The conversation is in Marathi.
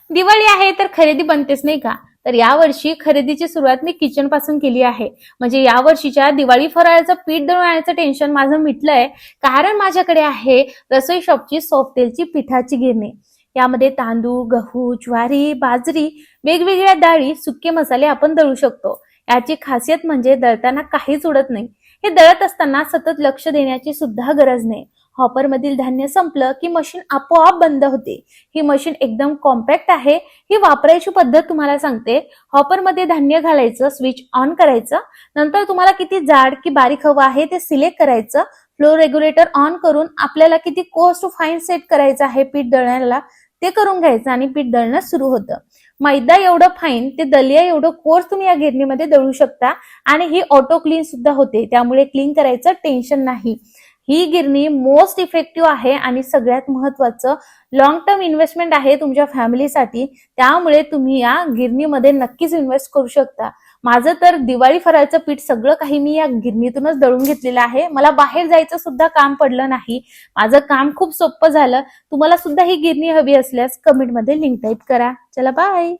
दिवाळी आहे तर खरेदी बनतेच नाही का? तर यावर्षी खरेदीची सुरुवात मी किचन पासून केली आहे. म्हणजे या वर्षीच्या दिवाळी फराळाचं पीठ दळून आणायचं टेन्शन माझं मिटलंय, कारण माझ्याकडे आहे रसोई शॉपची सॉफ्टेलची पिठाची गिरणी. यामध्ये तांदूळ, गहू, ज्वारी, बाजरी, वेगवेगळ्या डाळी, सुके मसाले आपण दळू शकतो. याची खासियत म्हणजे दळताना काहीच उडत नाही. हे दळत असताना सतत लक्ष देण्याची सुद्धा गरज नाही. हॉपर मधील धान्य संपलं की मशीन आपोआप बंद होते. ही मशीन एकदम कॉम्पॅक्ट आहे. ही वापरायची पद्धत तुम्हाला सांगते. हॉपर मध्ये धान्य घालायचं, स्विच ऑन करायचं, नंतर तुम्हाला किती जाड की बारीक हवं आहे ते सिलेक्ट करायचं. फ्लो रेग्युलेटर ऑन करून आपल्याला किती कोर्स टू फाईन सेट करायचं आहे पीठ दळण्याला ते करून घ्यायचं आणि पीठ दळणं सुरू होतं. मैदा एवढं फाईन ते दलिया एवढं कोर्स तुम्ही या गिरणीमध्ये दळू शकता आणि ही ऑटो क्लीन सुद्धा होते, त्यामुळे क्लीन करायचं टेन्शन नाही. ही गिरणी मोस्ट इफेक्टिव्ह आहे आणि सगळ्यात महत्वाचं लॉंग टर्म इन्व्हेस्टमेंट आहे तुमच्या फॅमिलीसाठी. त्यामुळे तुम्ही या गिरणीमध्ये नक्कीच इन्व्हेस्ट करू शकता. माझं तर दिवाळी फराळचं पीठ सगळं काही मी या गिरणीतूनच दळून घेतलेलं आहे. मला बाहेर जायचं सुद्धा काम पडलं नाही. माझं काम खूप सोपं झालं. तुम्हाला सुद्धा ही गिरणी हवी असल्यास कमेंटमध्ये लिंक टाईप करा. चला बाय.